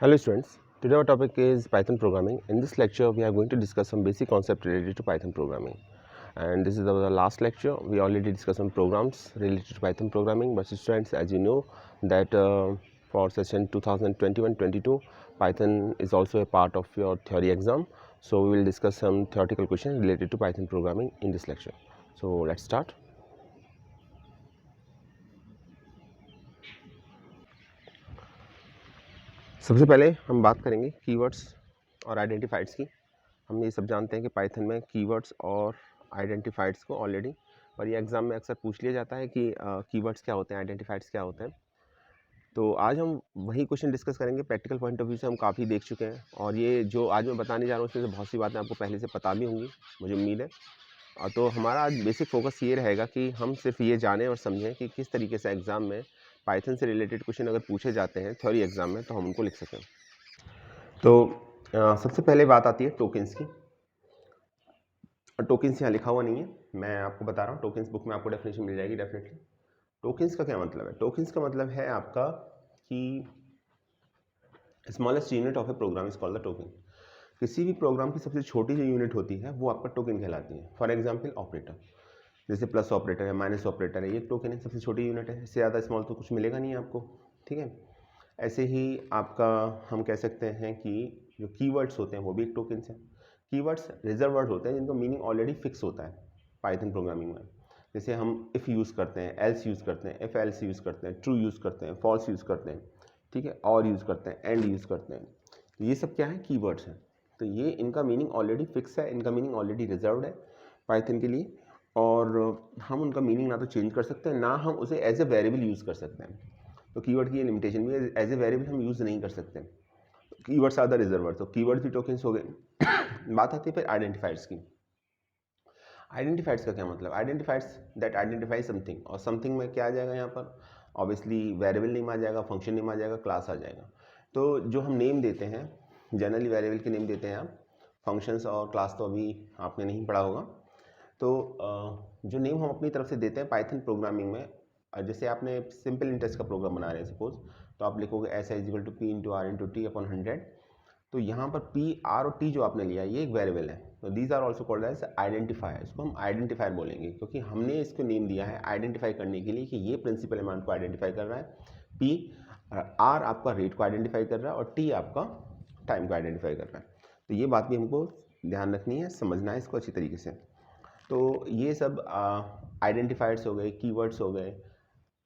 Hello students, today our topic is Python programming. In this lecture we are going to discuss some basic concepts related to Python programming, and this is our last lecture. We already discussed some programs related to Python programming, but students, as you know that for session 2021-22 Python is also a part of your theory exam, so we will discuss some theoretical questions related to Python programming in this lecture. So let's start. सबसे पहले हम बात करेंगे keywords और आइडेंटिफाइड्स की। हम ये सब जानते हैं कि पाइथन में कीवर्ड्स और आइडेंटिफाइड्स को ऑलरेडी, और ये एग्ज़ाम में अक्सर पूछ लिया जाता है कि कीवर्ड्स क्या होते हैं, आइडेंटिफाइड्स क्या होते हैं। तो आज हम वही क्वेश्चन डिस्कस करेंगे। प्रैक्टिकल पॉइंट ऑफ व्यू से हम काफ़ी देख चुके हैं, और ये जो आज मैं बताने जा रहा हूँ उसमें से बहुत सी बातें आपको पहले से पता भी होंगी, मुझे उम्मीद है। तो हमारा आज बेसिक फोकस ये रहेगा कि हम सिर्फ ये जानें और समझें कि किस तरीके से एग्ज़ाम में पाइथन से रिलेटेड क्वेश्चन अगर पूछे जाते हैं थ्योरी एग्ज़ाम में, तो हम उनको लिख सकें। तो सबसे पहले बात आती है टोकन्स की। टोकन्स यहाँ लिखा हुआ नहीं है, मैं आपको बता रहा हूँ। टोकन्स बुक में आपको डेफिनेशन मिल जाएगी डेफिनेटली। टोकन्स का क्या मतलब है? टोकन्स का मतलब है आपका कि smallest unit of a program is called the token. किसी भी प्रोग्राम की सबसे छोटी जो यूनिट होती है वो आपका टोकन कहलाती है। फॉर एग्जाम्पल ऑपरेटर, जैसे प्लस ऑपरेटर है, माइनस ऑपरेटर है, ये टोकन है, सबसे छोटी यूनिट है। इससे ज़्यादा स्मॉल तो कुछ मिलेगा नहीं आपको, ठीक है। ऐसे ही आपका हम कह सकते हैं कि जो कीवर्ड्स होते हैं वो भी एक टोकन्स हैं। कीवर्ड्स रिजर्व वर्ड होते हैं जिनका मीनिंग ऑलरेडी फिक्स होता है पाइथन प्रोग्रामिंग में। जैसे हम इफ़ यूज़ करते हैं, एल्स यूज़ करते हैं, इफ़ एल्स यूज़ करते हैं, ट्रू यूज़ करते हैं, फॉल्स यूज़ करते हैं, ठीक है, और यूज़ करते हैं, एंड यूज़ करते हैं। तो ये सब क्या है? कीवर्ड्स हैं। तो ये इनका मीनिंग ऑलरेडी फिक्स है, इनका मीनिंग ऑलरेडी रिजर्व्ड है पाइथन के लिए, और हम उनका मीनिंग ना तो चेंज कर सकते हैं, ना हम उसे एज ए वेरिएबल यूज़ कर सकते हैं। तो कीवर्ड की ये लिमिटेशन भी है, एज ए वेरिएबल हम यूज़ नहीं कर सकते। कीवर्ड्स आर द रिजर्वर, तो कीवर्ड भी टोकन्स हो गए। बात आती है फिर आइडेंटिफायर्स की। आइडेंटिफायर्स का क्या मतलब? आइडेंटिफायर्स दैट आइडेंटिफाई समथिंग, और समथिंग में क्या आ जाएगा यहाँ पर? ऑब्वियसली वेरिएबल नेम आ जाएगा, फंक्शन नेम आ जाएगा, क्लास आ जाएगा। तो जो हम नेम देते हैं, जनरली वेरिएबल के नेम देते हैं आप। फंक्शंस और क्लास तो अभी आपने नहीं पढ़ा होगा। तो जो नेम हम अपनी तरफ से देते हैं पाइथन प्रोग्रामिंग में, जैसे आपने सिंपल इंटरेस्ट का प्रोग्राम बना रहे हैं सपोज, तो आप लिखोगे S is equal to P into R into T upon 100। तो यहाँ पर पी, आर और टी जो आपने लिया ये एक वेरिएबल है, तो these are also called as identifier. इसको हम आइडेंटिफायर बोलेंगे क्योंकि हमने इसको नेम दिया है आइडेंटिफाई करने के लिए कि ये प्रिंसिपल अमाउंट को आइडेंटिफाई कर रहा है। पी, आर आपका रेट को आइडेंटिफाई कर रहा है, और टी आपका टाइम को आइडेंटिफाई कर रहा है। तो ये बात भी हमको ध्यान रखनी है, समझना है इसको अच्छी तरीके से। तो ये सब आइडेंटिफायर्स हो गए, कीवर्ड्स हो गए,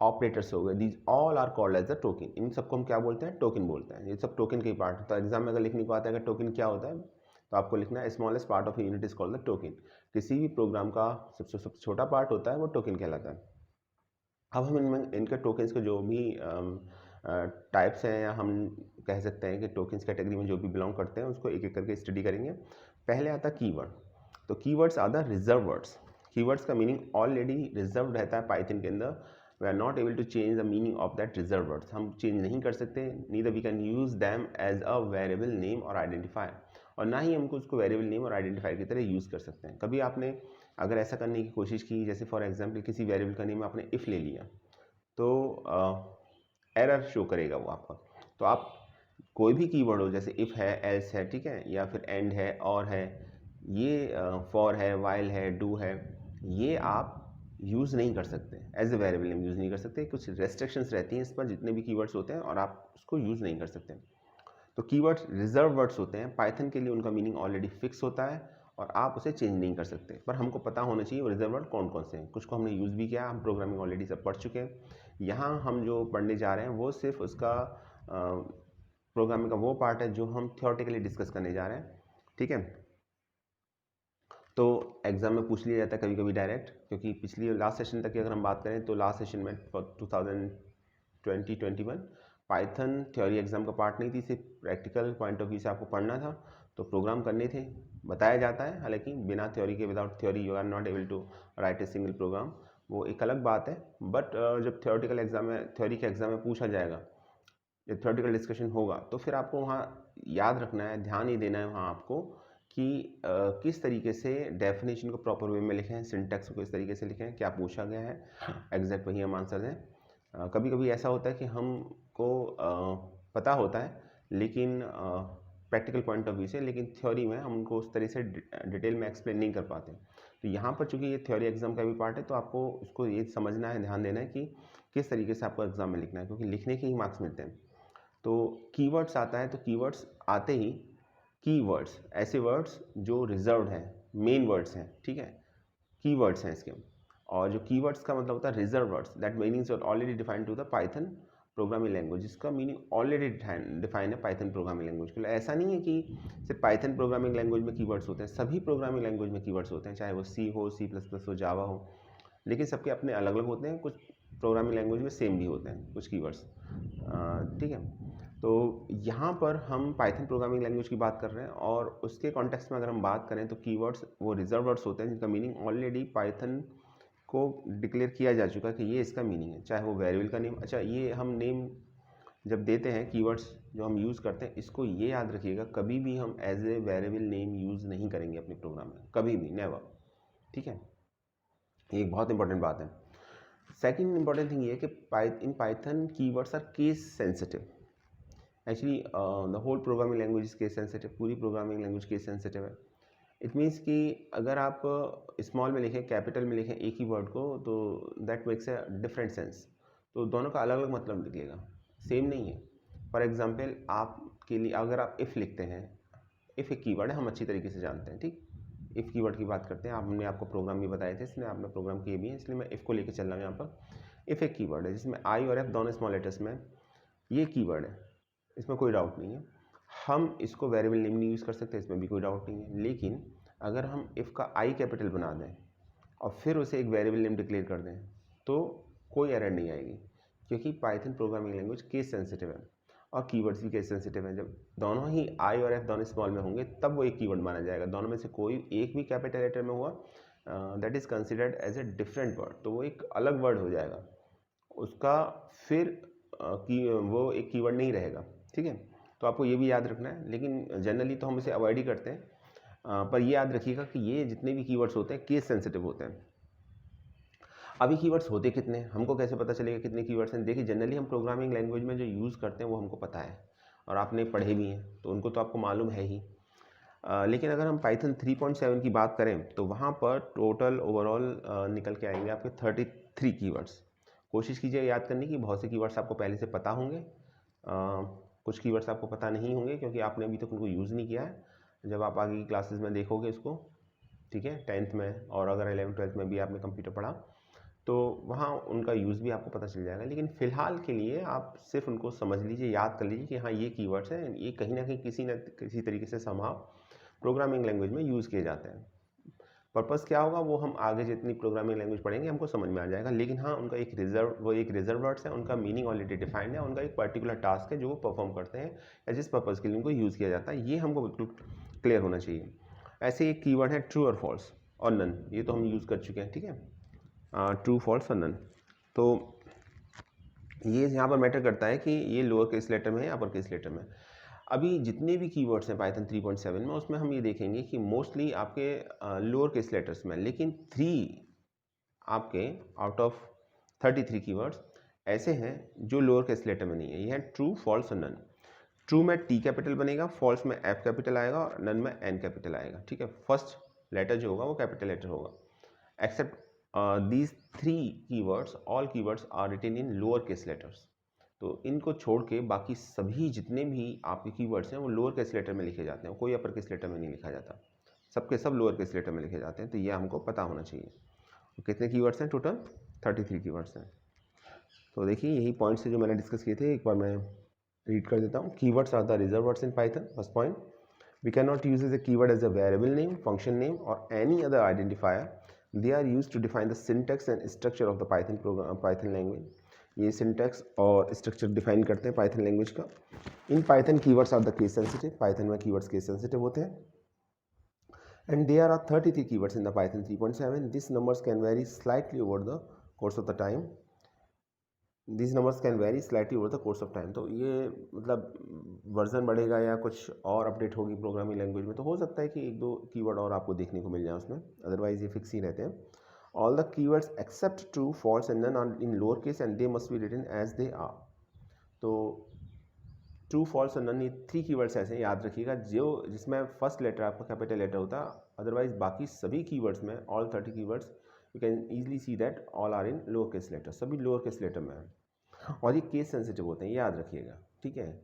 ऑपरेटर्स हो गए, these all are called as the token. इन सबको हम क्या बोलते हैं? टोकन बोलते हैं। ये सब टोकन के ही पार्ट है। तो एग्जाम में अगर लिखने को आता है कि टोकन क्या होता है, तो आपको लिखना है smallest part of unit is called the token. किसी भी प्रोग्राम का सबसे छोटा पार्ट होता है वो टोकन कहलाता है। अब हम इनमें इनके टोकन्स के जो भी टाइप्स हैं, या हम कह सकते हैं कि टोकन्स कैटेगरी में जो भी बिलोंग करते हैं उसको एक एक करके स्टडी करेंगे। पहले आता है कीवर्ड। तो keywords are the reserve words. Keywords का मीनिंग ऑलरेडी रिजर्व रहता है पाइथन के अंदर। We are not able to change the meaning of that reserve words. हम चेंज नहीं कर सकते, neither we can use them as a variable name और आइडेंटिफायर, और ना ही हमको उसको वेरिएबल नेम और आइडेंटिफायर की तरह यूज़ कर सकते हैं। कभी आपने अगर ऐसा करने की कोशिश की, जैसे फॉर एग्जाम्पल किसी वेरिएबल का नेम आपने इफ़ ले लिया, तो एरर शो करेगा वो आपका। तो आप कोई भी कीवर्ड हो, जैसे इफ़ है, एल्स है, ठीक है, या फिर एंड है, और है, ये फॉर है, वाइल है, डू है, ये आप यूज़ नहीं कर सकते as a variable name, use नहीं कर सकते। कुछ रेस्ट्रिक्शंस रहती हैं इस पर, जितने भी कीवर्ड्स होते हैं, और आप उसको यूज़ नहीं कर सकते। तो कीवर्ड्स रिजर्व वर्ड्स होते हैं पाइथन के लिए, उनका मीनिंग ऑलरेडी फिक्स होता है और आप उसे चेंज नहीं कर सकते। पर हमको पता होना चाहिए वो रिजर्व वर्ड कौन कौन से हैं। कुछ को हमने यूज़ भी किया, हम प्रोग्रामिंग ऑलरेडी सब पढ़ चुके हैं। यहाँ हम जो पढ़ने जा रहे हैं वो सिर्फ उसका प्रोग्रामिंग का वो पार्ट है जो हम थियोरेटिकली डिस्कस करने जा रहे हैं, ठीक है। तो एग्जाम में पूछ लिया जाता है कभी कभी डायरेक्ट, क्योंकि पिछली लास्ट सेशन तक की अगर हम बात करें तो लास्ट सेशन में 2020-21 पाइथन थ्योरी एग्जाम का पार्ट नहीं थी, सिर्फ प्रैक्टिकल पॉइंट ऑफ व्यू से आपको पढ़ना था। तो प्रोग्राम करने थे, बताया जाता है, हालांकि बिना थ्योरी के, without theory you are not able to write a single program, वो एक अलग बात है। बट जब थ्योरेटिकल एग्जाम में, थ्योरी के एग्जाम में पूछा जाएगा, जब थ्योरेटिकल डिस्कशन होगा, तो फिर आपको वहाँ याद रखना है, ध्यान ये देना है वहाँ आपको कि किस तरीके से डेफिनेशन को प्रॉपर वे में लिखें, सिंटैक्स को इस तरीके से लिखें, क्या पूछा गया है, एग्जैक्ट वही हम आंसर दें। कभी कभी ऐसा होता है कि हमको पता होता है लेकिन प्रैक्टिकल पॉइंट ऑफ व्यू से, लेकिन थ्योरी में हम उनको उस तरह से डिटेल में एक्सप्लेन नहीं कर पाते। तो यहाँ पर चूंकि ये थ्योरी एग्जाम का भी पार्ट है, तो आपको उसको ये समझना है, ध्यान देना है कि किस तरीके से आपको एग्जाम में लिखना है, क्योंकि लिखने के ही मार्क्स मिलते हैं। तो कीवर्ड्स आता है, तो कीवर्ड्स आते ही कीवर्ड्स ऐसे वर्ड्स जो रिजर्व्ड हैं, मेन वर्ड्स हैं, ठीक है, कीवर्ड्स हैं इसके। और जो कीवर्ड्स का मतलब होता है reserve words, that meanings are already defined to the Python programming language, जिसका मीनिंग ऑलरेडी डिफाइन है पाइथन प्रोग्रामिंग लैंग्वेज के लिए। ऐसा नहीं है कि सिर्फ पाइथन प्रोग्रामिंग लैंग्वेज में कीवर्ड्स होते हैं, सभी प्रोग्रामिंग लैंग्वेज में कीवर्ड्स होते हैं, चाहे वो सी हो, C++ हो, जावा हो, लेकिन सबके अपने अलग अलग होते हैं। कुछ प्रोग्रामिंग लैंग्वेज में सेम भी होते हैं कुछ कीवर्ड्स, ठीक है। तो यहाँ पर हम पाइथन प्रोग्रामिंग लैंग्वेज की बात कर रहे हैं, और उसके कॉन्टेक्स्ट में अगर हम बात करें तो कीवर्ड्स वो रिजर्व वर्ड्स होते हैं जिनका मीनिंग ऑलरेडी पाइथन को डिक्लेयर किया जा चुका है कि ये इसका मीनिंग है, चाहे वो वेरिएबल का नेम। अच्छा, ये हम नेम जब देते हैं, कीवर्ड्स जो हम यूज़ करते हैं, इसको ये याद रखिएगा, कभी भी हम as a variable name use नहीं करेंगे अपने प्रोग्राम में, कभी भी, नेवर, ठीक है। ये एक बहुत इंपॉर्टेंट बात है। सेकेंड इंपॉर्टेंट थिंग ये है कि in Python keywords are case sensitive. Actually the whole programming language is case sensitive, पूरी प्रोग्रामिंग लैंग्वेज केस सेंसिटिव है। इट मीन्स कि अगर आप स्मॉल में लिखें, कैपिटल में लिखें एक ही वर्ड को, तो that makes a different sense. तो दोनों का अलग अलग मतलब निकलेगा, सेम नहीं है। फॉर एग्जांपल, आपके लिए अगर आप इफ़ लिखते हैं, इफ़ एक कीवर्ड है, हम अच्छी तरीके से जानते हैं, ठीक। इफ़ कीवर्ड की बात करते हैं, हमने आपको प्रोग्राम भी बताए थे, इसलिए आपने प्रोग्राम किए भी हैं, इसलिए मैं इफ़ को लेकर चल रहा हूँ यहाँ पर। इफ़ एक कीवर्ड है जिसमें आई और एफ दोनों स्मॉल लेटर्स में, ये कीवर्ड है, इसमें कोई डाउट नहीं है। हम इसको वेरिएबल नेम नहीं यूज़ कर सकते, इसमें भी कोई डाउट नहीं है। लेकिन अगर हम इफ़ का आई कैपिटल बना दें और फिर उसे एक वेरिएबल नेम डिक्लेयर कर दें, तो कोई एरर नहीं आएगी, क्योंकि Python programming language case sensitive है और कीवर्ड्स भी केस सेंसिटिव हैं। जब दोनों ही आई और एफ दोनों स्मॉल में होंगे, तब वो एक कीवर्ड माना जाएगा। दोनों में से कोई एक भी कैपिटल लेटर में हुआ, that is considered as a different word, तो वो एक अलग वर्ड हो जाएगा, उसका फिर वो एक कीवर्ड नहीं रहेगा, ठीक है। तो आपको ये भी याद रखना है, लेकिन जनरली तो हम इसे अवॉइड ही करते हैं। पर ये याद रखिएगा कि ये जितने भी कीवर्ड्स होते हैं केस सेंसिटिव होते हैं। अभी कीवर्ड्स होते कितने, हमको कैसे पता चलेगा कितने कीवर्ड्स हैं? देखिए, जनरली हम प्रोग्रामिंग लैंग्वेज में जो यूज़ करते हैं वो हमको पता है, और आपने पढ़े भी हैं, तो उनको तो आपको मालूम है ही। लेकिन अगर हम पाइथन 3.7 की बात करें, तो वहाँ पर टोटल ओवरऑल निकल के आएंगे आपके 33 कीवर्ड्स। कोशिश कीजिए याद करने की, बहुत से कीवर्ड्स आपको पहले से पता होंगे, कुछ कीवर्ड्स आपको पता नहीं होंगे क्योंकि आपने अभी तक उनको यूज़ नहीं किया है। जब आप आगे की क्लासेस में देखोगे इसको, ठीक है, 10th में, और अगर 11th-12th में भी आपने कंप्यूटर पढ़ा, तो वहाँ उनका यूज़ भी आपको पता चल जाएगा। लेकिन फ़िलहाल के लिए आप सिर्फ उनको समझ लीजिए, याद कर लीजिए कि हाँ, ये कीवर्ड्स हैं, ये कहीं ना कहीं किसी न किसी तरीके से समहाउ प्रोग्रामिंग लैंग्वेज में यूज़ किए जाते हैं। पर्पस क्या होगा वो हम आगे जितनी प्रोग्रामिंग लैंग्वेज पढ़ेंगे हमको समझ में आ जाएगा। लेकिन हाँ, उनका एक रिजर्व वर्ड्स है, उनका मीनिंग ऑलरेडी डिफाइंड है, उनका एक पर्टिकुलर टास्क है जो वो परफॉर्म करते हैं, या जिस पर्पज़ के लिए उनको यूज़ किया जाता है, ये हमको बिल्कुल क्लियर होना चाहिए। ऐसे एक कीवर्ड है ट्रू और फॉल्स और नन, ये तो हम यूज़ कर चुके हैं, ठीक है, ट्रू, फॉल्स और नन। तो ये यहाँ पर मैटर करता है कि ये लोअर केस लेटर में है या अपर केस लेटर में। अभी जितने भी कीवर्ड्स हैं पाइथन 3.7 में, उसमें हम ये देखेंगे कि मोस्टली आपके लोअर केस लेटर्स में, लेकिन 3 आपके आउट ऑफ 33 कीवर्ड्स ऐसे हैं जो लोअर केस लेटर में नहीं है। ये है ट्रू, फॉल्स और नन। ट्रू में टी कैपिटल बनेगा, फॉल्स में एफ कैपिटल आएगा और नन में एन कैपिटल आएगा, ठीक है। फर्स्ट लेटर जो होगा वो कैपिटल लेटर होगा। Except these 3 keywords, all keywords are written in lower case letters। तो इनको छोड़ के बाकी सभी जितने भी आपके कीवर्ड्स हैं वो लोअर केस लेटर में लिखे जाते हैं, कोई अपर केस लेटर में नहीं लिखा जाता, सबके सब लोअर केस लेटर में लिखे जाते हैं। तो ये हमको पता होना चाहिए। तो कितने कीवर्ड्स हैं टोटल? 33 कीवर्ड्स हैं। तो देखिए, यही पॉइंट्स है जो मैंने डिस्कस किए थे, एक बार मैं रीड कर देता हूँ। Keywords are the reserve words in Python. First point, we cannot use as a keyword as a variable name, function name or any other identifier. They are used to define the syntax and structure of the Python language. ये syntax और structure define करते हैं Python language का। In Python keywords are the case sensitive. Python में keywords case sensitive होते हैं। And there are 33 keywords in the Python 3.7. These numbers can vary slightly over the course of the time. These numbers can vary slightly over the course of time। तो ये मतलब version बढ़ेगा या कुछ और update होगी प्रोग्रामिंग लैंग्वेज में, तो हो सकता है कि एक दो कीवर्ड और आपको देखने को मिल जाए उसमें, अदरवाइज ये फिक्स ही रहते हैं। All the keywords except true, false and none are in lower case and they must be written as they are. तो ट्रू, फॉल्स और नन, ये 3 कीवर्ड्स ऐसे हैं, याद रखिएगा, जो जिसमें फर्स्ट लेटर आपका कैपिटल लेटर होता है, अदरवाइज बाकी सभी कीवर्ड्स में, all 30 keywords you can easily see that all are in lower case letter, सभी लोअर केस लेटर में है और ये केस सेंसिटिव होते हैं, याद रखिएगा, ठीक है।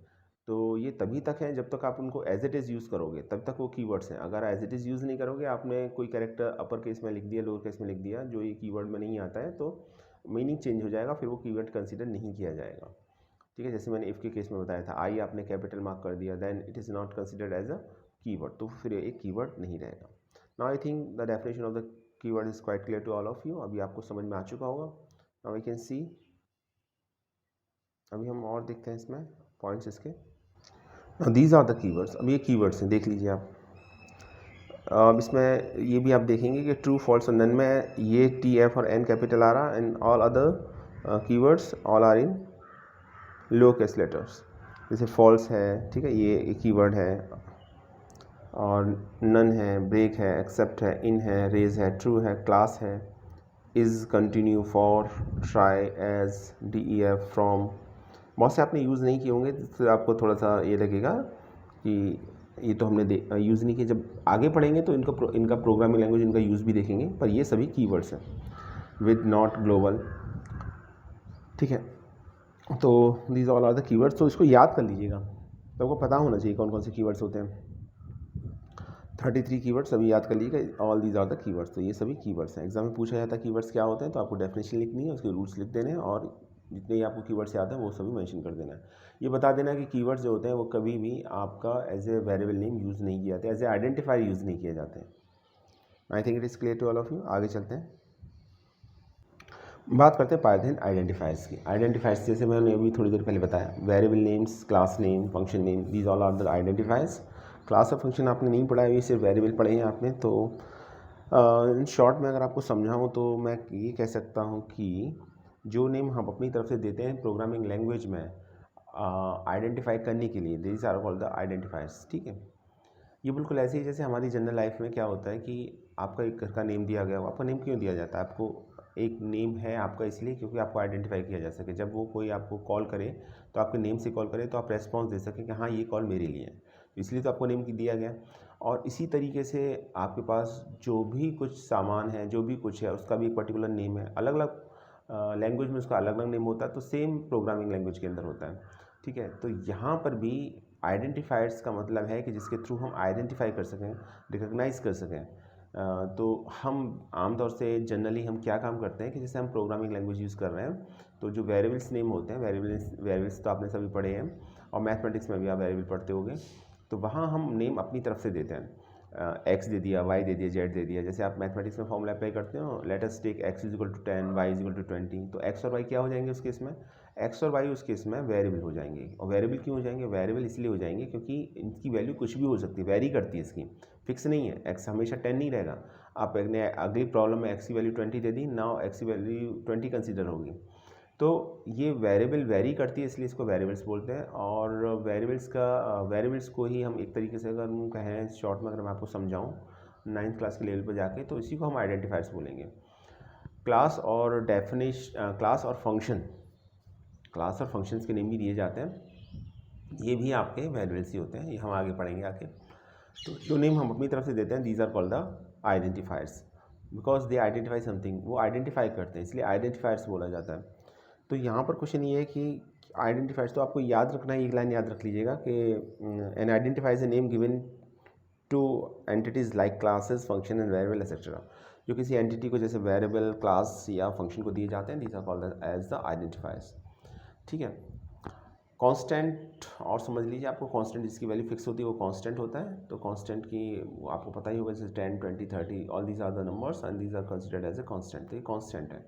तो ये तभी तक है जब तक आप उनको एज इट इज़ यूज़ करोगे, तब तक वो कीवर्ड्स हैं। अगर एज इट इज़ यूज़ नहीं करोगे, आपने कोई कैरेक्टर अपर केस में लिख दिया, लोअर केस में लिख दिया, जो ये कीवर्ड में नहीं आता है, तो मीनिंग चेंज हो जाएगा, फिर वो कीवर्ड कंसिडर नहीं किया जाएगा, ठीक है। जैसे मैंने इफ़ के केस में बताया था, आई आपने कैपिटल मार्क कर दिया, then it is not considered as a keyword, तो फिर एक कीवर्ड नहीं रहेगा। Now I think the definition of the keyword is quite clear to all of you, अभी आपको समझ में आ चुका होगा। नाउ वी कैन सी, अभी हम और देखते हैं इसमें पॉइंट्स इसके। दीज आर द कीवर्ड्स, अब ये कीवर्ड्स हैं, देख लीजिए आप। अब इसमें ये भी आप देखेंगे कि ट्रू, फॉल्स और नन में ये टी, एफ और एन कैपिटल आ रहा, and all other keywords all are in lower case letters. जैसे फॉल्स है, ठीक है, ये कीवर्ड है, और नन है, ब्रेक है, एक्सेप्ट है, इन है, रेज है, ट्रू है, क्लास है, is, continue, for, try, as, D E F, from, बहुत से आपने यूज़ नहीं किए होंगे, जिससे आपको थोड़ा सा ये लगेगा कि ये तो हमने यूज़ नहीं किया। जब आगे पढ़ेंगे तो इनका प्रोग्रामिंग लैंग्वेज, इनका यूज़ भी देखेंगे, पर ये सभी कीवर्ड्स हैं। विद, नॉट, ग्लोबल, ठीक है। तो these all are the keywords, तो इसको याद कर लीजिएगा, तो आपको पता होना चाहिए कौन कौन से कीवर्ड्स होते हैं। 33 कीवर्ड्स सभी याद कर लीजिएगा, all these are the keywords, तो ये सभी कीवर्ड्स हैं। एग्जाम में पूछा जाता है कीवर्ड्स क्या होते हैं, तो आपको डेफिनेशन लिखनी है, उसके रूल्स लिख देने हैं, और जितने ही आपको कीवर्ड्स याद हैं वो सभी मेंशन कर देना है। ये बता देना कि कीवर्ड्स जो होते हैं वो कभी भी आपका as a variable name use नहीं किए जाते, एज ए आइडेंटिफायर यूज़ नहीं किए जाते हैं। I think it is clear to all of you. आगे चलते हैं, बात करते हैं पाइथन आइडेंटिफायर्स की। आइडेंटिफायर्स जैसे मैंने अभी थोड़ी देर पहले बताया, variable names, class name, function name, these all are the identifiers. Class और फंक्शन आपने नहीं पढ़ा है, सिर्फ वेरिएबल पढ़े हैं आपने। तो इन शॉर्ट में अगर आपको समझाऊँ तो मैं ये कह सकता हूँ कि जो नेम हम अपनी तरफ से देते हैं प्रोग्रामिंग लैंग्वेज में आइडेंटिफाई करने के लिए, these are called the identifiers, ठीक है। ये बिल्कुल ऐसे ही जैसे हमारी जनरल लाइफ में क्या होता है कि आपका एक घर का नेम दिया गया हो, आपका नेम क्यों दिया जाता है? आपको एक नेम है आपका इसलिए क्योंकि आपको आइडेंटिफाई किया जा सके, जब वो कोई आपको कॉल करे तो आपके नेम से कॉल करे तो आप रेस्पॉन्स दे सकें कि हाँ ये कॉल मेरे लिए है, तो इसलिए तो आपको नेम दिया गया। और इसी तरीके से आपके पास जो भी कुछ सामान है, जो भी कुछ है, उसका भी एक पर्टिकुलर नेम है। अलग अलग लैंग्वेज में उसका अलग अलग नेम होता है, तो सेम प्रोग्रामिंग लैंग्वेज के अंदर होता है, ठीक है। तो यहाँ पर भी आइडेंटिफायर्स का मतलब है कि जिसके थ्रू हम आइडेंटिफाई कर सकें, रिकग्नाइज कर सकें। तो हम आमतौर से जनरली हम क्या काम करते हैं कि जैसे हम प्रोग्रामिंग लैंग्वेज यूज़ कर रहे हैं, तो जो वेरिएबल्स नेम होते हैं, वेरिएबल्स तो आपने सभी पढ़े हैं, और मैथमेटिक्स में भी आप वेरिएबल पढ़ते होंगे, तो वहाँ हम नेम अपनी तरफ से देते हैं। एक्स दे दिया, वाई दे दिया, जेड दे दिया। जैसे आप मैथमेटिक्स में फॉर्मूला अप्लाई करते हो, let us take X is equal to 10, Y is equal to 20, तो एक्स और वाई क्या हो जाएंगे उस केस में? एक्स और वाई उस केस में वेरिएबल हो जाएंगे। और वेरिएबल क्यों हो जाएंगे? वेरिएबल इसलिए हो जाएंगे क्योंकि इनकी वैल्यू कुछ भी हो सकती है, वेरी करती है, इसकी फिक्स नहीं है। एक्स हमेशा 10 नहीं रहेगा। आपने अगली प्रॉब्लम में एक्स की वैल्यू 20 दे दी, नाउ एक्स की वैल्यू 20 कंसिडर होगी। तो ये वेरिएबल वेरी करती है, इसलिए इसको वेरिएबल्स बोलते हैं। और वेरिएबल्स को ही हम एक तरीके से अगर हम कहें शॉर्ट में, अगर मैं आपको समझाऊँ 9th क्लास के लेवल पर जाके, तो इसी को हम आइडेंटिफायर्स बोलेंगे। क्लास और क्लास और फंक्शंस के नेम भी दिए जाते हैं, ये भी आपके वेरिएबल्स ही होते हैं, ये हम आगे पढ़ेंगे आके। तो जो नेम हम अपनी तरफ से देते हैं, these are called the identifiers, because they identify something, वो आइडेंटिफाई करते हैं, इसलिए आइडेंटिफायर्स बोला जाता है। तो यहाँ पर क्वेश्चन ये है कि आइडेंटिफायर्स, तो आपको याद रखना है, एक लाइन याद रख लीजिएगा कि an identifies a name given to entities like classes, function and variable etcetera. जो किसी एंटिटी को जैसे वेरिएबल, क्लास या फंक्शन को दिए जाते हैं, these are called as the identifiers, ठीक है। कांस्टेंट और समझ लीजिए, आपको कांस्टेंट जिसकी वैल्यू फिक्स होती है वो कांस्टेंट होता है। तो कांस्टेंट की आपको पता ही होगा, जैसे 10, 20, 30, all these are the numbers and these are considered as a constant. तो ये कांस्टेंट है,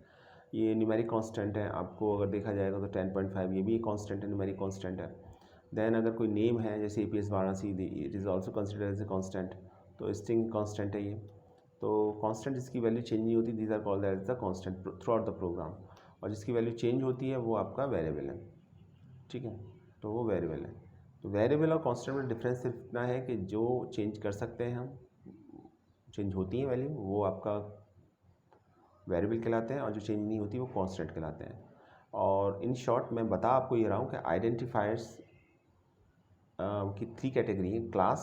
ये न्यूमेरिक कांस्टेंट है। आपको अगर देखा जाएगा तो 10.5 ये भी एक कांस्टेंट है, न्यूमेरिक कांस्टेंट है। देन अगर कोई नेम है जैसे APS Varanasi, it is also considered as a constant, तो स्ट्रिंग कांस्टेंट है ये। तो कांस्टेंट जिसकी वैल्यू चेंज नहीं होती, these are called as the constant throughout the program. और जिसकी वैल्यू चेंज होती है वो आपका वेरिएबल है, ठीक है, तो वो वेरिएबल है। तो वेरिएबल और कांस्टेंट में डिफरेंस सिर्फ इतना है कि जो चेंज कर सकते हैं हम, चेंज होती है वैल्यू, वो आपका वेरिएबल कहलाते हैं, और जो चेंज नहीं होती वो कांस्टेंट कहलाते हैं। और इन शॉर्ट मैं बता आपको ये रहा हूँ कि आइडेंटिफायर्स की 3 कैटेगरी है, क्लास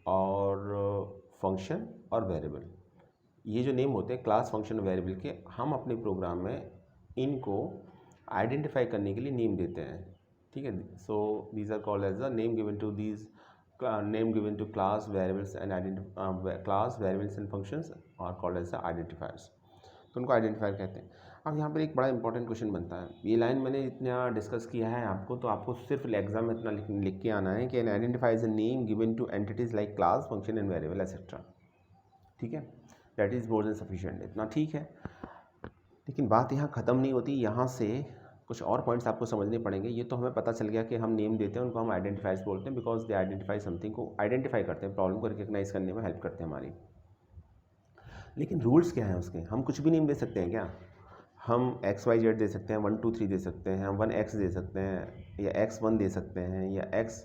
और फंक्शन और वेरिएबल। ये जो नेम होते हैं क्लास, फंक्शन, वेरिएबल के, हम अपने प्रोग्राम में इनको आइडेंटिफाई करने के लिए नेम देते हैं, ठीक है। So these are called as the name given to these, name given to class, variables and class, variables and functions are called as the identifiers. तो उनको आइडेंटिफायर कहते हैं। अब यहाँ पर एक बड़ा इंपॉर्टेंट क्वेश्चन बनता है, ये लाइन मैंने इतना डिस्कस किया है आपको, तो आपको सिर्फ एग्जाम में इतना लिख के आना है कि an identify is a name given to entities like class, function and variable etcetera, ठीक है। That is more than sufficient, इतना ठीक है। लेकिन बात यहाँ ख़त्म नहीं होती, यहाँ से कुछ और पॉइंट्स आपको समझने पड़ेंगे। ये तो हमें पता चल गया कि हम नेम देते हैं, उनको हम आइडेंटिफाइज बोलते हैं, बिकॉज दे आइडेंटिफाई समथिंग, को आइडेंटिफाई करते हैं, प्रॉब्लम को रिकग्नाइज करने में हेल्प करते हैं हमारी। लेकिन रूल्स क्या हैं उसके? हम कुछ भी नेम दे सकते हैं क्या? हम XYZ दे सकते हैं, 1 2 3 दे सकते हैं, हम 1X दे सकते हैं, या X1 दे सकते हैं, या X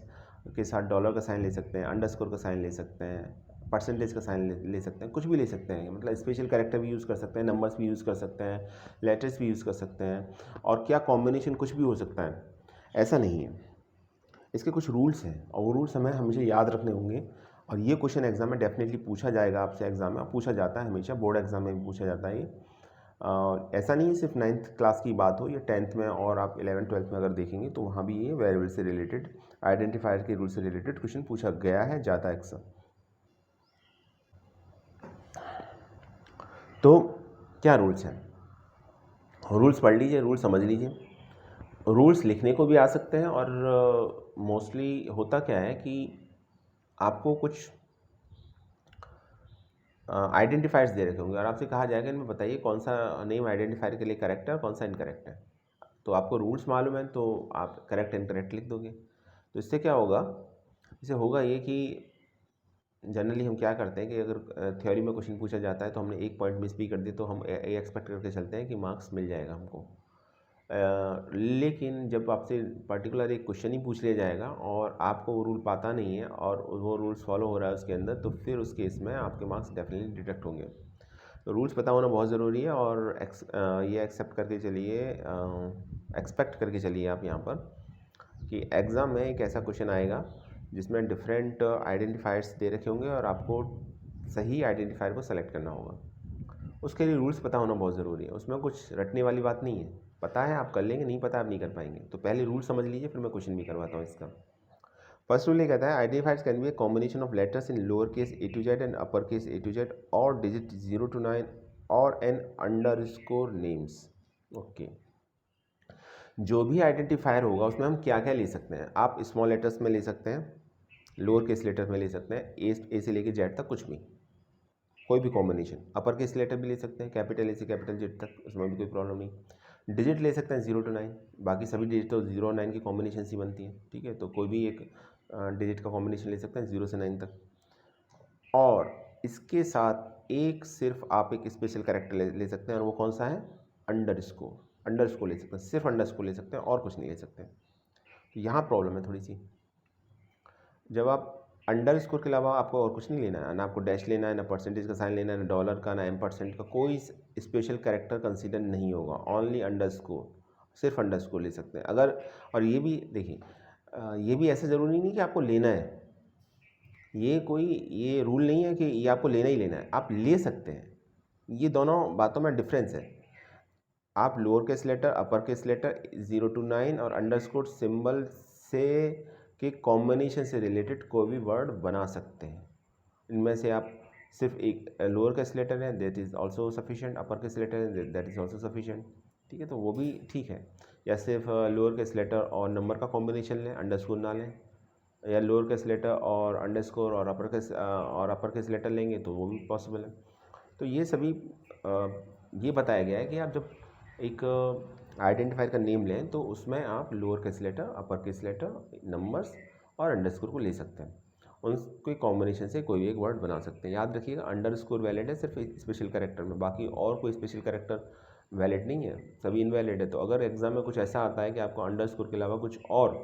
के साथ डॉलर का साइन ले सकते हैं, अंडरस्कोर का साइन ले सकते हैं, परसेंटेज का साइन ले सकते हैं, कुछ भी ले सकते हैं। मतलब स्पेशल कैरेक्टर भी यूज़ कर सकते हैं, नंबर्स भी यूज़ कर सकते हैं, लेटर्स भी यूज़ कर सकते हैं, और क्या कॉम्बिनेशन कुछ भी हो सकता है, ऐसा नहीं है। इसके कुछ रूल्स हैं और वो रूल्स हमें हमेशा याद रखने होंगे। और ये क्वेश्चन एग्जाम में डेफिनेटली पूछा जाएगा आपसे, एग्जाम में पूछा जाता है हमेशा, बोर्ड एग्जाम में भी पूछा जाता है ये। ऐसा नहीं है सिर्फ 9th क्लास की बात हो, या 10th में, और आप 11th 12th में अगर देखेंगे तो वहाँ भी ये वेरिएबल से रिलेटेड, आइडेंटिफायर के रूल से रिलेटेड क्वेश्चन पूछा गया है ज़्यादा अक्सर। तो क्या रूल्स हैं? रूल्स पढ़ लीजिए, रूल्स समझ लीजिए। रूल्स लिखने को भी आ सकते हैं, और मोस्टली होता क्या है कि आपको कुछ आइडेंटिफायर्स दे रखे होंगे और आपसे कहा जाएगा इनमें बताइए कौन सा नेम आइडेंटिफायर के लिए करेक्ट है और कौन सा इनकरेक्ट है। तो आपको रूल्स मालूम है तो आप करेक्ट इनकरेक्ट लिख दोगे। तो इससे क्या होगा? इससे होगा ये कि जनरली हम क्या करते हैं कि अगर थ्योरी में क्वेश्चन पूछा जाता है तो हमने एक पॉइंट मिस भी कर दी तो हम ये एक्सपेक्ट करके चलते हैं कि मार्क्स मिल जाएगा हमको। लेकिन जब आपसे पर्टिकुलर एक क्वेश्चन ही पूछ लिया जाएगा और आपको वो रूल पता नहीं है और वो रूल्स फॉलो हो रहा है उसके अंदर, तो फिर उस केस में आपके मार्क्स डेफिनेटली डिडक्ट होंगे। तो रूल्स पता होना बहुत ज़रूरी है, और ये एक्सेप्ट करके चलिए, एक्सपेक्ट करके चलिए आप यहाँ पर कि एग्ज़ाम में एक ऐसा क्वेश्चन आएगा जिसमें डिफरेंट आइडेंटिफायर्स दे रखे होंगे और आपको सही आइडेंटिफायर को सेलेक्ट करना होगा। उसके लिए रूल्स पता होना बहुत ज़रूरी है, उसमें कुछ रटने वाली बात नहीं है। पता है आप कर लेंगे, नहीं पता आप नहीं कर पाएंगे। तो पहले रूल समझ लीजिए, फिर मैं क्वेश्चन भी करवाता हूँ इसका। फर्स्ट रूल ये कहता है identifiers can be a combination of letters in lower case A to Z and upper case A to Z और डिजिट 0 to 9 और एन अंडरस्कोर नेम्स। ओके, जो भी आइडेंटिफायर होगा उसमें हम क्या क्या ले सकते हैं? आप स्मॉल लेटर्स में ले सकते हैं, लोअर केस लेटर में ले सकते हैं, ए से लेके जेड तक कुछ भी, कोई भी कॉम्बिनेशन। अपर केस लेटर भी ले सकते हैं, कैपिटल ए से कैपिटल जेड तक, उसमें भी कोई प्रॉब्लम नहीं। डिजिट ले सकते हैं 0 to 9, बाकी सभी डिजिट तो 0 और 9 की कॉम्बिनेशन ही बनती है, ठीक है। तो कोई भी एक डिजिट का कॉम्बिनेशन ले सकते हैं 0 से 9 तक। और इसके साथ एक सिर्फ आप एक स्पेशल कैरेक्टर ले सकते हैं, और वो कौन सा है? अंडरस्कोर। अंडरस्कोर ले सकते हैं, सिर्फ अंडरस्कोर ले सकते हैं और कुछ नहीं ले सकते। तो यहाँ प्रॉब्लम है थोड़ी सी। जब आप अंडरस्कोर के अलावा आपको और कुछ नहीं लेना है, ना आपको डैश लेना है, ना परसेंटेज का साइन लेना है, ना डॉलर का, ना M% का, कोई स्पेशल कैरेक्टर कंसीडर नहीं होगा, ओनली अंडरस्कोर, सिर्फ अंडरस्कोर ले सकते हैं। अगर, और ये भी देखिए, ये भी ऐसे ज़रूरी नहीं कि आपको लेना है, ये रूल नहीं है कि ये आपको लेना ही लेना है, आप ले सकते हैं। ये दोनों बातों में डिफरेंस है। आप lower case letter, upper case letter, 0 to 9 और अंडरस्कोर सिंबल से के कॉम्बिनेशन से रिलेटेड कोई भी वर्ड बना सकते हैं। इनमें से आप सिर्फ एक लोअर केस लेटर है, that is also sufficient, upper case letter है, दैट इज़ ऑल्सो सफिशिएंट, ठीक है। तो वो भी ठीक है। या सिर्फ लोअर केस लेटर और नंबर का कॉम्बिनेशन लें, अंडरस्कोर ना लें, या लोअर केस लेटर और अंडरस्कोर और अपर केस लेटर लेंगे तो वो भी पॉसिबल है। तो ये सभी ये बताया गया है कि आप जब एक आइडेंटिफायर का नेम लें तो उसमें आप lower case letter, upper case letter, numbers और अंडरस्कोर को ले सकते हैं। उनके कॉम्बिनेशन से कोई भी एक वर्ड बना सकते हैं। याद रखिएगा अंडरस्कोर वैलिड है सिर्फ स्पेशल कैरेक्टर में, बाकी और कोई स्पेशल कैरेक्टर वैलिड नहीं है, सभी इनवैलिड है। तो अगर एग्जाम में कुछ ऐसा आता है कि आपको अंडरस्कोर के अलावा कुछ और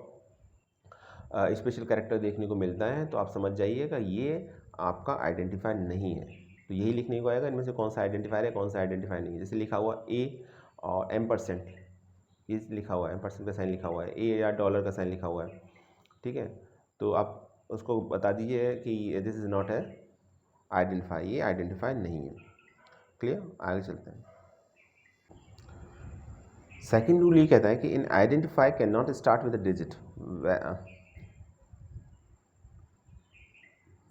स्पेशल कैरेक्टर देखने को मिलता है तो आप समझ जाइएगा ये आपका आइडेंटिफायर नहीं है। तो यही लिखने को आएगा इनमें से कौन सा आइडेंटिफायर है, कौन सा आइडेंटिफायर नहीं है। जैसे लिखा हुआ A और M%, ये लिखा हुआ है, परसेंट का साइन लिखा हुआ है, ए या डॉलर का साइन लिखा हुआ है, ठीक है, तो आप उसको बता दीजिए कि this is not a identify, ये आइडेंटिफाई नहीं है। क्लियर, आगे चलते हैं। सेकेंड रूल ये कहता है कि इन identify can not start with a digit,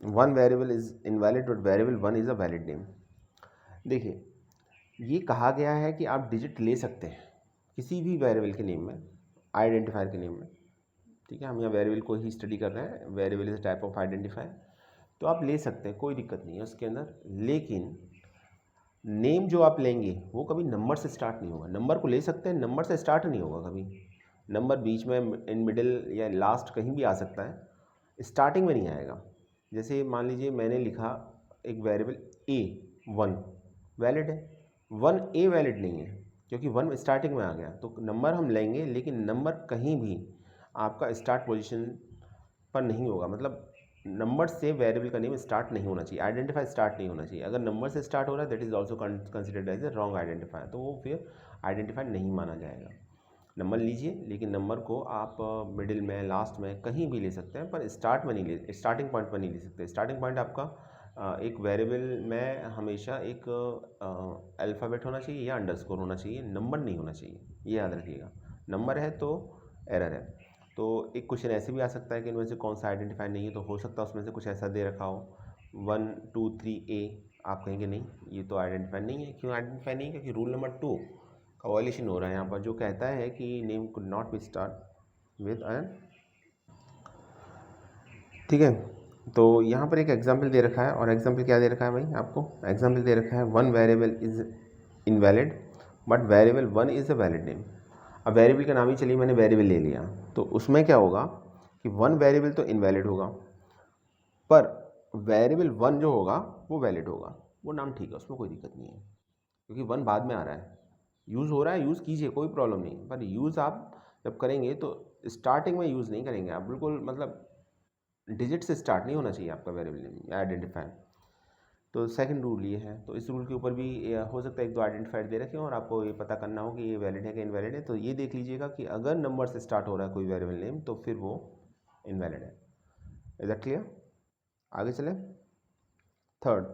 one variable is invalid but variable one is a valid name. देखिए, ये कहा गया है कि आप डिजिट ले सकते हैं किसी भी वेरिएबल के नेम में, आइडेंटिफायर के नेम में, ठीक है, हम यहाँ वेरिएबल को ही स्टडी कर रहे हैं, variable is type of identifier, तो आप ले सकते हैं, कोई दिक्कत नहीं है उसके अंदर, लेकिन नेम जो आप लेंगे वो कभी नंबर से स्टार्ट नहीं होगा। नंबर को ले सकते हैं, नंबर से स्टार्ट नहीं होगा कभी, नंबर बीच में, इन मिडिल या लास्ट कहीं भी आ सकता है, स्टार्टिंग में नहीं आएगा। जैसे मान लीजिए मैंने लिखा एक वेरिएबल ए 1, वैलिड है, 1 ए वैलिड नहीं है क्योंकि 1 स्टार्टिंग में आ गया, तो नंबर हम लेंगे लेकिन नंबर कहीं भी आपका स्टार्ट पोजीशन पर नहीं होगा, मतलब नंबर से वेरिएबल का नेम स्टार्ट नहीं होना चाहिए, आइडेंटिफाई स्टार्ट नहीं होना चाहिए। अगर नंबर से स्टार्ट हो रहा है that is also considered as a wrong identifier, तो वो फिर आइडेंटिफाई नहीं माना जाएगा। नंबर लीजिए लेकिन नंबर को आप मिडिल में, लास्ट में कहीं भी ले सकते हैं, पर स्टार्ट में नहीं ले, स्टार्टिंग पॉइंट पर नहीं ले सकते। स्टार्टिंग पॉइंट आपका एक वेरिएबल में हमेशा एक अल्फ़ाबेट होना चाहिए या अंडरस्कोर होना चाहिए, नंबर नहीं होना चाहिए, ये याद रखिएगा। नंबर है तो एरर है। तो एक क्वेश्चन ऐसे भी आ सकता है कि इनमें से कौन सा आइडेंटिफाई नहीं है, तो हो सकता है उसमें से कुछ ऐसा दे रखा हो 1 2 3 ए, आप कहेंगे नहीं ये तो आइडेंटिफाई नहीं है। क्यों आइडेंटिफाई नहीं है? क्योंकि रूल नंबर 2 का वायलेशन हो रहा है यहाँ पर, जो कहता है कि name could not be start with an, ठीक है। तो यहाँ पर एक एग्जाम्पल दे रखा है, और एग्जाम्पल क्या दे रखा है भाई आपको? एग्जाम्पल दे रखा है one variable is invalid but variable one is a valid name. अब वेरिएबल का नाम ही चलिए मैंने वेरिएबल ले लिया, तो उसमें क्या होगा कि वन वेरिएबल तो इनवैलिड होगा पर वेरिएबल वन जो होगा वो वैलिड होगा। वो नाम ठीक है, उसमें कोई दिक्कत नहीं है क्योंकि वन बाद में आ रहा है, यूज़ हो रहा है, यूज़ कीजिए, कोई प्रॉब्लम नहीं, पर यूज़ आप जब करेंगे तो स्टार्टिंग में यूज़ नहीं करेंगे आप, बिल्कुल मतलब डिजिट से स्टार्ट नहीं होना चाहिए आपका वेरिएबल नेम आइडेंटिफायर। तो सेकंड रूल ये है। तो इस रूल के ऊपर भी हो सकता है एक दो आइडेंटिफायर दे रखे हो और आपको ये पता करना हो कि ये वैलिड है कि इनवैलिड है। तो ये देख लीजिएगा कि अगर नंबर से स्टार्ट हो रहा है कोई वेरिएबल नेम तो फिर वो इनवैलिड है। Is that clear? आगे चलें। Third,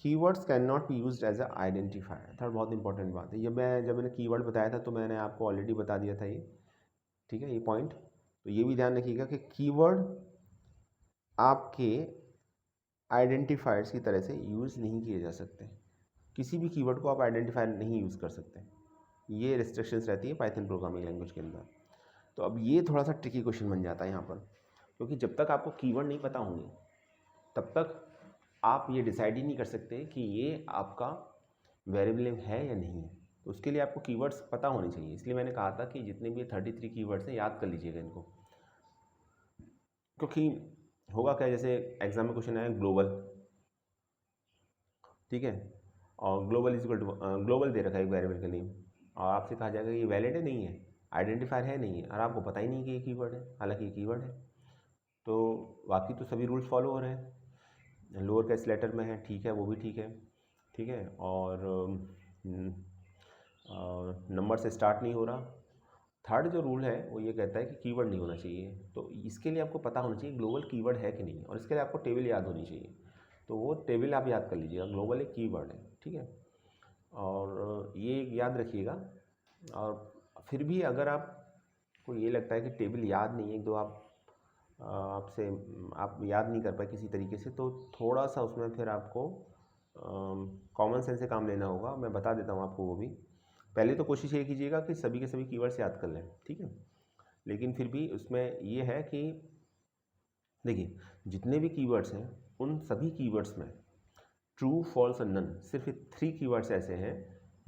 keywords can not be used as a identifier. Third बहुत इंपॉर्टेंट बात है, ये जब मैंने कीवर्ड बताया था तो मैंने आपको ऑलरेडी बता दिया था ये, ठीक है, ये पॉइंट। तो ये भी ध्यान रखिएगा कि कीवर्ड आपके आइडेंटिफायर्स की तरह से यूज़ नहीं किए जा सकते। किसी भी कीवर्ड को आप आइडेंटिफायर नहीं यूज़ कर सकते, ये रिस्ट्रिक्शंस रहती है पाइथन प्रोग्रामिंग लैंग्वेज के अंदर। तो अब ये थोड़ा सा ट्रिकी क्वेश्चन बन जाता है यहाँ पर, क्योंकि जब तक आपको कीवर्ड नहीं पता होंगे तब तक आप ये डिसाइड ही नहीं कर सकते कि ये आपका वेरिएबल नेम है या नहीं है। तो उसके लिए आपको कीवर्ड्स पता होने चाहिए, इसलिए मैंने कहा था कि जितने भी 33 कीवर्ड्स हैं याद कर लीजिएगा इनको। क्योंकि होगा क्या, जैसे एग्जाम में क्वेश्चन आया ग्लोबल, ठीक है, और global is equal to global दे रखा है एक वेरिएबल का नेम, और आपसे कहा जाएगा ये वैलिड है नहीं है, आइडेंटिफायर है नहीं है, और आपको पता ही नहीं कि ये कीवर्ड है, हालांकि ये कीवर्ड है। तो बाकी तो सभी रूल्स फॉलो हो रहे हैं, लोअर केस लेटर में है, ठीक है, वो भी ठीक है, ठीक है, और नंबर से स्टार्ट नहीं हो रहा। थर्ड जो रूल है वो ये कहता है कि कीवर्ड नहीं होना चाहिए। तो इसके लिए आपको पता होना चाहिए ग्लोबल कीवर्ड है कि नहीं, और इसके लिए आपको टेबल याद होनी चाहिए। तो वो टेबल आप याद कर लीजिएगा, ग्लोबल एक कीवर्ड है, ठीक है, और ये याद रखिएगा। और फिर भी अगर आपको ये लगता है कि टेबल याद नहीं है, एक दो आप याद नहीं कर पाए किसी तरीके से, तो थोड़ा सा उसमें फिर आपको कॉमन सेंस से काम लेना होगा। मैं बता देता हूँ आपको वो भी। पहले तो कोशिश ये कीजिएगा कि सभी के सभी कीवर्ड्स याद कर लें, ठीक है, लेकिन फिर भी उसमें ये है कि देखिए जितने भी कीवर्ड्स हैं उन सभी कीवर्ड्स में ट्रू, फॉल्स और नन, सिर्फ 3 कीवर्ड्स ऐसे हैं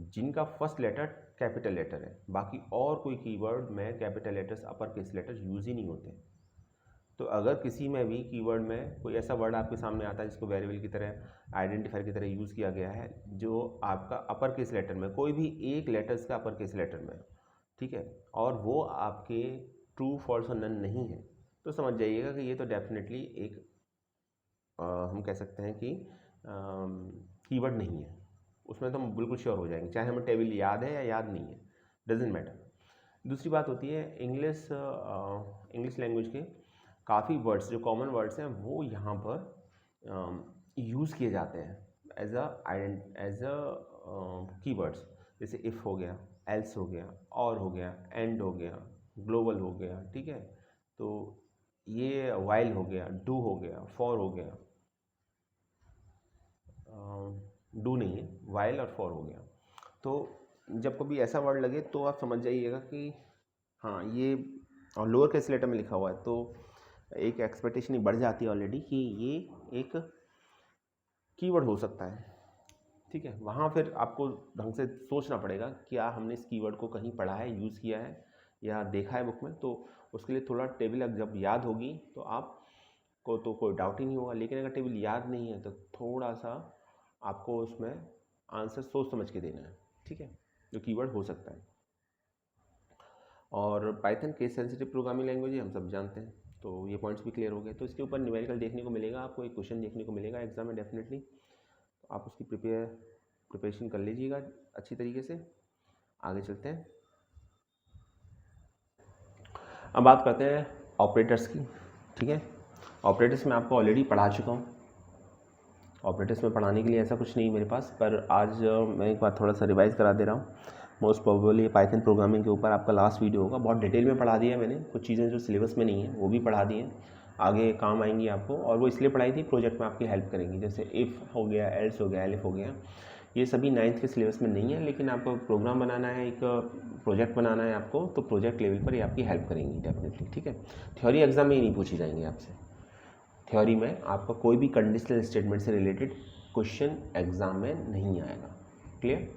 जिनका फर्स्ट लेटर कैपिटल लेटर है, बाकी और कोई कीवर्ड में capital letters, upper case letters use ही नहीं होते। तो अगर किसी में भी कीवर्ड में कोई ऐसा वर्ड आपके सामने आता है जिसको वेरिएबल की तरह, आइडेंटिफायर की तरह यूज़ किया गया है, जो आपका अपर केस लेटर में, कोई भी एक लेटर्स का अपर केस लेटर में, ठीक है, और वो आपके ट्रू, फॉल्स और नन नहीं है, तो समझ जाइएगा कि ये तो डेफिनेटली एक हम कह सकते हैं कि कीवर्ड नहीं है। उसमें तो हम बिल्कुल श्योर हो जाएंगे, चाहे हमें टेबल याद है या याद नहीं है, डजेंट मैटर। दूसरी बात होती है इंग्लिश लैंग्वेज के काफ़ी वर्ड्स जो कॉमन वर्ड्स हैं वो यहाँ पर यूज़ किए जाते हैं एज अ कीवर्ड्स, जैसे इफ़ हो गया, एल्स हो गया, और हो गया, एंड हो गया, ग्लोबल हो गया, ठीक है। तो ये वाइल हो गया, डू हो गया, फॉर हो गया, डू नहीं है, वाइल और फॉर हो गया। तो जब कभी ऐसा वर्ड लगे तो आप समझ जाइएगा कि हाँ ये, और लोअर केस लेटर में लिखा हुआ है तो एक एक्सपेक्टेशन ही बढ़ जाती है ऑलरेडी कि ये एक कीवर्ड हो सकता है, ठीक है। वहाँ फिर आपको ढंग से सोचना पड़ेगा क्या हमने इस कीवर्ड को कहीं पढ़ा है, यूज़ किया है या देखा है बुक में। तो उसके लिए थोड़ा टेबल जब याद होगी तो आपको तो कोई डाउट ही नहीं होगा, लेकिन अगर टेबल याद नहीं है तो थोड़ा सा आपको उसमें आंसर सोच समझ के देना है, ठीक है, जो कीवर्ड हो सकता है। और Python case sensitive programming language है, हम सब जानते हैं, तो ये पॉइंट्स भी क्लियर हो गए। तो इसके ऊपर न्यूमेरिकल देखने को मिलेगा, आपको एक क्वेश्चन देखने को मिलेगा एग्जाम में डेफिनेटली, तो आप उसकी प्रिपरेशन कर लीजिएगा अच्छी तरीके से। आगे चलते हैं, अब बात करते हैं ऑपरेटर्स की, ठीक है। ऑपरेटर्स मैं आपको ऑलरेडी पढ़ा चुका हूँ, ऑपरेटर्स में पढ़ाने के लिए ऐसा कुछ नहीं मेरे पास, पर आज मैं एक बार थोड़ा सा रिवाइज करा दे रहा हूँ। मोस्ट प्रोबेबली पाइथन प्रोग्रामिंग के ऊपर आपका लास्ट वीडियो होगा, बहुत डिटेल में पढ़ा दिया है मैंने, कुछ चीज़ें जो सिलेबस में नहीं है वो भी पढ़ा दी हैं, आगे काम आएंगी आपको। और वो इसलिए पढ़ाई थी प्रोजेक्ट में आपकी हेल्प करेंगी, जैसे इफ़ हो गया, एल्स हो गया, एलिफ हो गया, ये सभी 9th के सिलेबस में नहीं है, लेकिन आपको प्रोग्राम बनाना है, एक प्रोजेक्ट बनाना है आपको, तो प्रोजेक्ट लेवल पर ये आपकी हेल्प करेंगी डेफिनेटली, ठीक है। थ्योरी एग्जाम में ही नहीं पूछी जाएंगी आपसे, थ्योरी में आपका कोई भी कंडीशनल स्टेटमेंट से रिलेटेड क्वेश्चन एग्जाम में नहीं आएगा, क्लियर।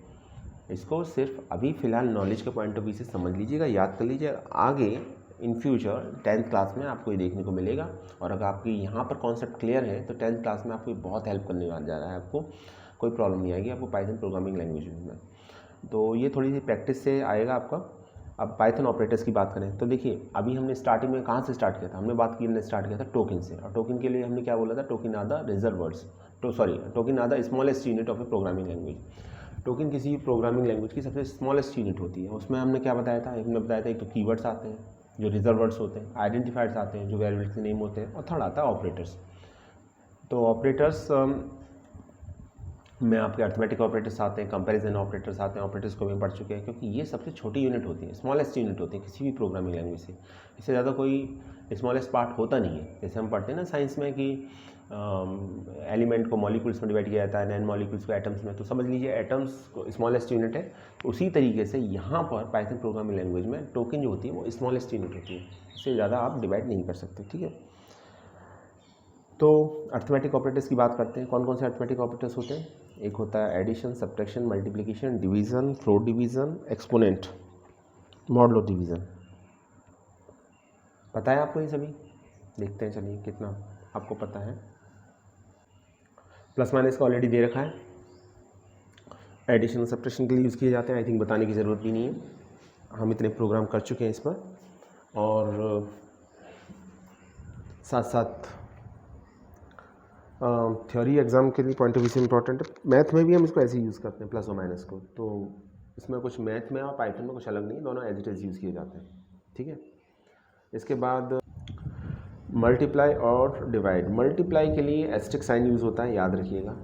इसको सिर्फ अभी फ़िलहाल नॉलेज के पॉइंट ऑफ व्यू से समझ लीजिएगा, याद कर लीजिएगा, आगे इन फ्यूचर 10th क्लास में आपको ये देखने को मिलेगा। और अगर आपकी यहाँ पर कॉन्सेप्ट क्लियर है तो 10th क्लास में आपको बहुत हेल्प करने वाला जा रहा है, आपको कोई प्रॉब्लम नहीं आएगी आपको पाइथन प्रोग्रामिंग लैंग्वेज में। तो ये थोड़ी सी प्रैक्टिस से आएगा आपका। अब पाइथन ऑपरेटर्स की बात करें तो देखिए, अभी हमने स्टार्टिंग में कहाँ से स्टार्ट किया था, हमने बात की, हमने स्टार्ट किया था टोकन से, और टोकन के लिए हमने क्या बोला था, token are the reserve words, token are the smallest unit of a programming language. Token किसी प्रोग्रामिंग लैंग्वेज की सबसे स्मॉलेस्ट यूनिट होती है। उसमें हमने क्या बताया था, हमने बताया था एक तो कीवर्ड्स आते हैं जो रिजर्व वर्ड्स होते हैं, आइडेंटिफायर्स आते हैं जो वेरिएबल्स के नेम होते हैं, और थर्ड आता है ऑपरेटर्स। तो ऑपरेटर्स में आपके अर्थमेटिक ऑपरेटर्स आते हैं, कंपैरिजन ऑपरेटर्स आते हैं, ऑपरेटर्स को भी पढ़ चुके हैं, क्योंकि ये सबसे छोटी यूनिट होती है, स्मॉलेस्ट यूनिट होती है किसी भी प्रोग्रामिंग लैंग्वेज से, इससे ज़्यादा कोई स्मॉलेस्ट पार्ट होता नहीं है। जैसे हम पढ़ते हैं ना साइंस में कि एलिमेंट को मॉलिक्यूल्स में डिवाइड किया जाता है, नैन मॉलिक्यूल्स को एटम्स में, तो समझ लीजिए एटम्स को स्मॉलेस्ट यूनिट है। उसी तरीके से यहाँ पर पाइथन प्रोग्रामिंग लैंग्वेज में टोकन जो होती है वो स्मॉलेस्ट यूनिट होती है, इससे ज़्यादा आप डिवाइड नहीं कर सकते, ठीक है। तो अर्थमेटिक ऑपरेटर्स की बात करते हैं, कौन कौन से अर्थमेटिक ऑपरेटर्स होते हैं। एक होता है addition, subtraction, multiplication, division, float division, exponent, modulo division. पता है आपको ये सभी, देखते हैं चलिए कितना आपको पता है। प्लस माइनस का ऑलरेडी दे रखा है, एडिशन सब्ट्रैक्शन के लिए यूज़ किए जाते हैं, आई थिंक बताने की ज़रूरत भी नहीं है, हम इतने प्रोग्राम कर चुके हैं इस पर। और साथ साथ थ्योरी एग्जाम के लिए पॉइंट ऑफ व्यू से इंपॉर्टेंट है। मैथ में भी हम इसको ऐसे ही यूज़ करते हैं, प्लस और माइनस को, तो इसमें कुछ मैथ में और पाइथन में कुछ अलग नहीं है, दोनों एज इट इज़ यूज़ किए जाते हैं, ठीक है। इसके बाद मल्टीप्लाई और डिवाइड। मल्टीप्लाई के लिए एस्टेरिस्क साइन यूज़ होता है, याद रखिएगा।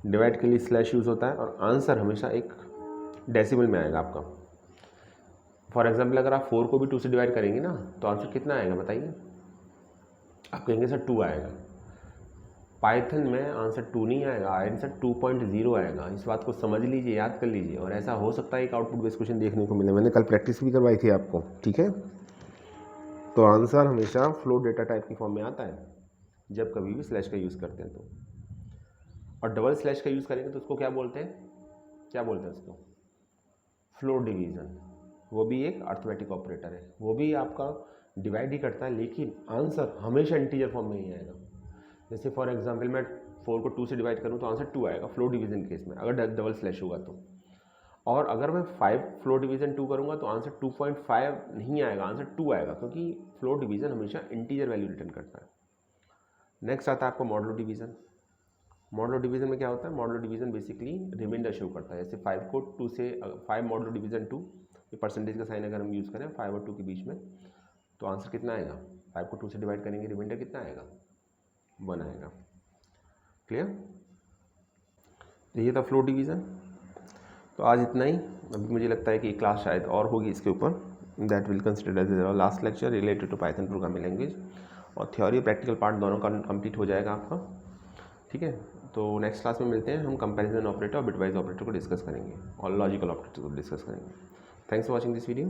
डिवाइड के लिए स्लैश यूज़ होता है, और आंसर हमेशा एक डेसिमल में आएगा आपका। फॉर एग्जाम्पल अगर आप 4 को भी 2 से डिवाइड करेंगे ना तो आंसर कितना आएगा बताइए, आप कहेंगे सर 2 आएगा। पाइथन में आंसर 2 नहीं आएगा, आंसर 2.0 आएगा। इस बात को समझ लीजिए, याद कर लीजिए, और ऐसा हो सकता है एक आउटपुट बेस्ड क्वेश्चन देखने को मिले, मैंने कल प्रैक्टिस भी करवाई थी आपको, ठीक है। तो आंसर हमेशा फ्लोट डेटा टाइप की फॉर्म में आता है जब कभी भी स्लैश का यूज़ करते हैं तो, और डबल स्लैश का यूज़ करेंगे तो उसको क्या बोलते हैं, क्या बोलते हैं उसको, फ्लोट डिवीज़न। वो भी एक अर्थमेटिक ऑपरेटर है, वो भी आपका डिवाइड ही करता है, लेकिन आंसर हमेशा इंटीजर फॉर्म में ही आएगा। जैसे फॉर एग्जांपल मैं 4 को 2 से डिवाइड करूँ तो आंसर 2 आएगा फ्लोट डिवीज़न केस में, अगर डबल स्लैश होगा तो। और अगर मैं 5 फ्लोट डिवीज़न 2 करूँगा तो आंसर 2.5 नहीं आएगा, आंसर 2 आएगा, क्योंकि फ्लोट डिवीज़न हमेशा इंटीजर वैल्यू रिटर्न करता है। नेक्स्ट आता है आपका मॉडुलो डिवीज़न। मॉडुलो डिवीज़न में क्या होता है, modulo division basically remainder show करता है। जैसे 5 को 2 से 5 मॉडुलो डिवीज़न 2, ये परसेंटेज का साइन अगर हम यूज़ करें 5 और 2 के बीच में, तो आंसर कितना आएगा? 5 को 2 से डिवाइड करेंगे, रिमाइंडर कितना आएगा? 1 आएगा। क्लियर? तो ये था फ्लो डिवीज़न। तो आज इतना ही। अभी मुझे लगता है कि क्लास शायद और होगी इसके ऊपर, that will consider as last lecture related to Python programming language, और थ्योरी प्रैक्टिकल पार्ट दोनों का कंप्लीट हो जाएगा आपका। ठीक है, तो नेक्स्ट क्लास में मिलते हैं। हम कंपैरिजन ऑपरेटर और बिटवाइज ऑपरेटर को डिस्कस करेंगे और लॉजिकल ऑपरेटर को डिस्कस करेंगे। Thanks for watching this video.